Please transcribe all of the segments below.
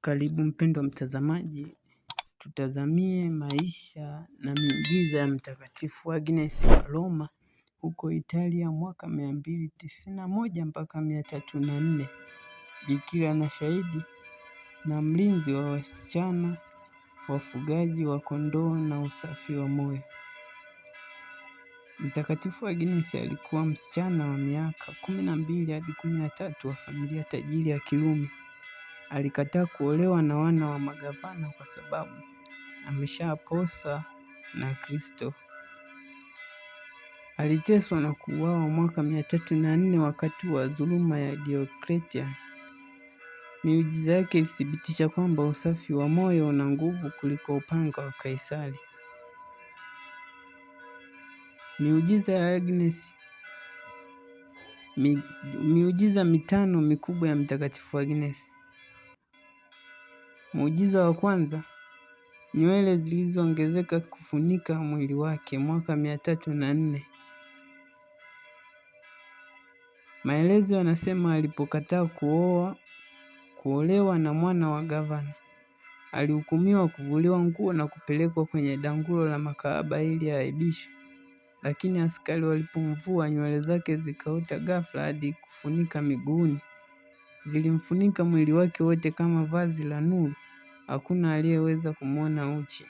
Karibu mpendwa mtazamaji, tutazamie maisha na miujiza ya mtakatifu Agnes wa Roma huko Italia mwaka 291 mpaka 304, bikira na shahidi na mlinzi wa wasichana, wafugaji wa kondoo na usafi wa moyo. Mtakatifu Agnes alikuwa msichana wa miaka 12 hadi 13 wa familia tajiri ya Kirumi. Alikataa kuolewa na wana wa magavana kwa sababu ameshaposa na Kristo. Aliteswa na kuuawa mwaka 304 wakati wa dhuluma ya Diocletian. Miujiza yake ilithibitisha kwamba usafi wa moyo una nguvu kuliko upanga wa Kaisari. Miujiza ya Agnes. Miujiza mitano mikubwa ya mtakatifu Agnes. Muujiza wa kwanza, nywele zilizoongezeka kufunika mwili wake mwaka 304. Maelezo yanasema alipokataa kuolewa na mwana wa gavana, alihukumiwa kuvuliwa nguo na kupelekwa kwenye dangulo la makahaba ili aibishwe. Lakini askari walipomvua, nywele zake zikaota ghafla hadi kufunika miguuni. Zilimfunika mwili wake wote kama vazi la nuru. Hakuna aliyeweza kumwona uchi.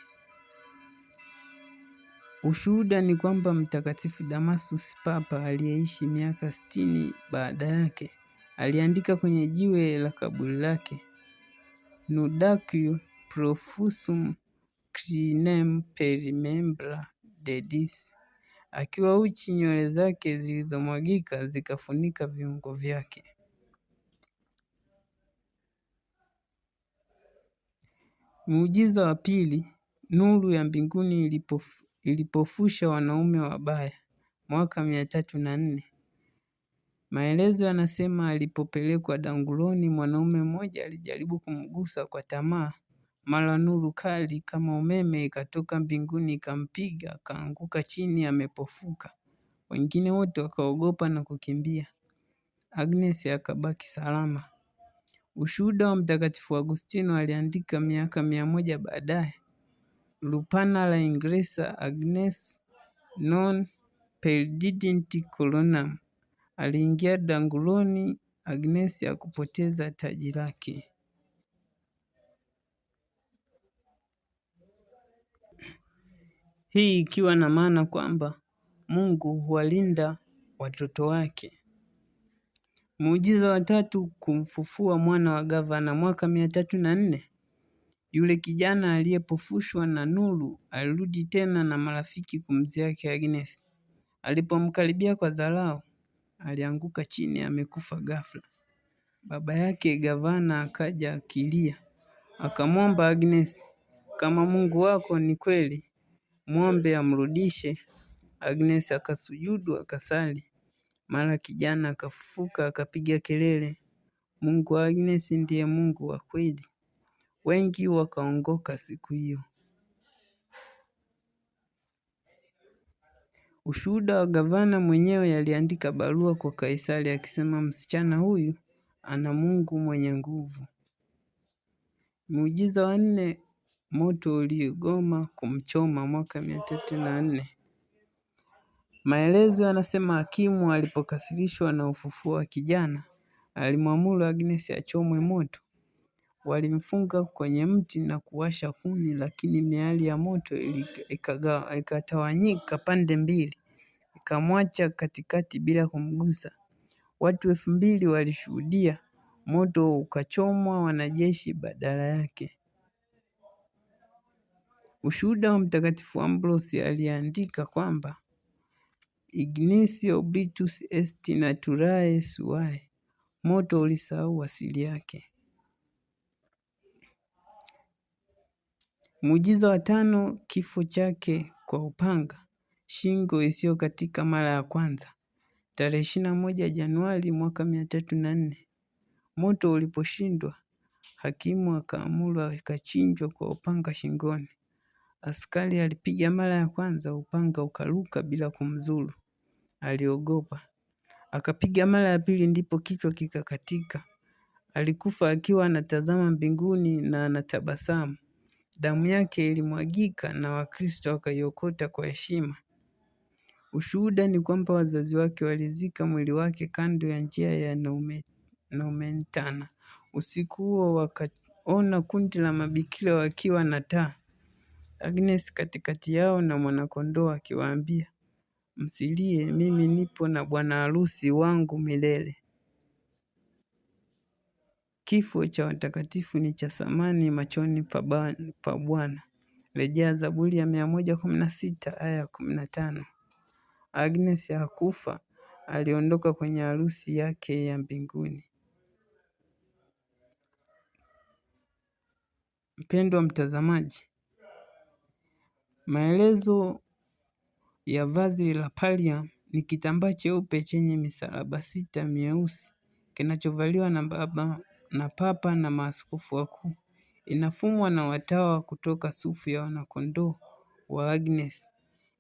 Ushuhuda ni kwamba Mtakatifu Damasus Papa aliyeishi miaka 60 baada yake aliandika kwenye jiwe la kaburi lake, Nudaque profusum crinem per membra dedis. Akiwa uchi, nywele zake zilizomwagika zikafunika viungo vyake. Muujiza wa pili, nuru ya mbinguni ilipofusha wanaume wabaya mwaka 304. Maelezo yanasema alipopelekwa danguloni, mwanaume mmoja alijaribu kumgusa kwa tamaa. Mara nuru kali kama umeme ikatoka mbinguni ikampiga, akaanguka chini amepofuka. Wengine wote wakaogopa na kukimbia. Agnes akabaki salama. Ushuhuda wa Mtakatifu Agustino aliandika miaka 100 baadaye, Lupana la Ingresa Agnes non perdidint coronam. Aliingia danguloni, Agnes hakupoteza taji lake. Hii ikiwa na maana kwamba Mungu huwalinda watoto wake. Muujiza wa tatu, kumfufua mwana wa gavana mwaka 304. Yule kijana aliyepofushwa na nuru alirudi tena na marafiki kumziaki Agnes. Alipomkaribia kwa dharau, alianguka chini amekufa ghafla. Baba yake gavana akaja akilia. Akamwomba Agnes, kama Mungu wako ni kweli, muombe amrudishe. Agnes akasujudu akasali. Mara kijana akafufuka akapiga kelele, Mungu wa Agnes ndiye Mungu wa kweli. Wengi wakaongoka siku hiyo. Ushuhuda wa gavana mwenyewe aliandika barua kwa Kaisari akisema msichana huyu ana Mungu mwenye nguvu. Muujiza wa 4, moto uliogoma kumchoma mwaka 304. Maelezo yanasema hakimu alipokasirishwa na ufufuo wa kijana, alimwamuru Agnes achomwe moto. Walimfunga kwenye mti na kuwasha kuni, lakini miali ya moto ikatawanyika pande mbili, ikamwacha katikati bila kumgusa. Watu 2000 walishuhudia, moto ukachomwa wanajeshi badala yake. Ushuhuda wa Mtakatifu Ambrose aliandika kwamba Ignitis oblitus est naturae suae, moto ulisahau asili yake. Muujiza wa 5, kifo chake kwa upanga, shingo isiyo katika mara ya kwanza, tarehe 21 Januari mwaka 304. Moto uliposhindwa, hakimu akaamuru akachinjwa kwa upanga shingoni. Askari alipiga mara ya kwanza, upanga ukaruka bila kumzuru. Aliogopa. Akapiga mara ya pili, ndipo kichwa kikakatika. Alikufa akiwa anatazama mbinguni na anatabasamu. Damu yake ilimwagika na Wakristo wakaiokota kwa heshima. Ushuhuda ni kwamba wazazi wake walizika mwili wake kando ya njia ya Nomentana. Usiku huo wakaona kundi la mabikira wakiwa na taa, Agnes katikati yao na mwanakondoo akiwaambia, msilie, mimi nipo na bwana harusi wangu milele. Kifo cha watakatifu ni cha thamani machoni pa Bwana. Rejea Zaburi ya 116 aya 15. Agnes hakufa, aliondoka kwenye harusi yake ya mbinguni. Mpendwa mtazamaji, maelezo ya vazi la pallium ni kitambaa cheupe chenye misalaba 6 mieusi kinachovaliwa na papa na maaskofu wakuu. Inafumwa na watawa kutoka sufu ya wanakondoo wa Agnes.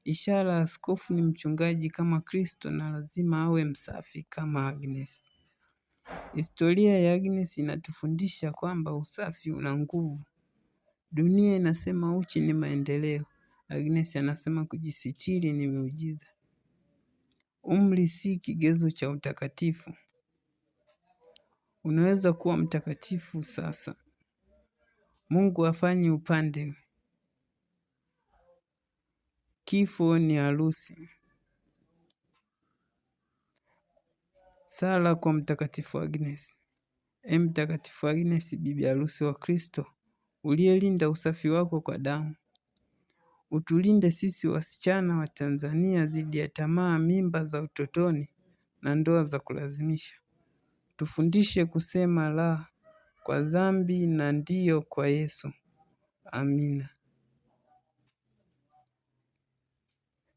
Ishara askofu ni mchungaji kama Kristo na lazima awe msafi kama Agnes. Historia ya Agnes inatufundisha kwamba usafi una nguvu. Dunia inasema uchi ni maendeleo. Agnes anasema kujisitiri ni miujiza. Umri si kigezo cha utakatifu. Unaweza kuwa mtakatifu sasa. Mungu hafanyi upande. Kifo ni harusi. Sala kwa mtakatifu Agnes. Mtakatifu Agnes, bibi harusi wa Kristo, uliyelinda usafi wako kwa damu. Utulinde sisi wasichana wa Tanzania dhidi ya tamaa, mimba za utotoni na ndoa za kulazimisha. Tufundishe kusema la kwa dhambi na ndio kwa Yesu. Amina.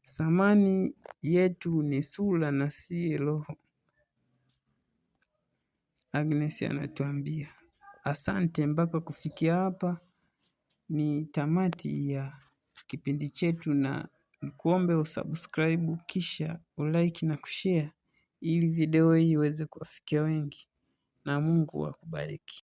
Thamani yetu ni sura na si roho. Agnes anatuambia. Asante, mpaka kufikia hapa ni tamati ya kipindi chetu, na nikuombe usubscribe kisha ulike na kushare ili video hii iweze kuwafikia wengi, na Mungu akubariki.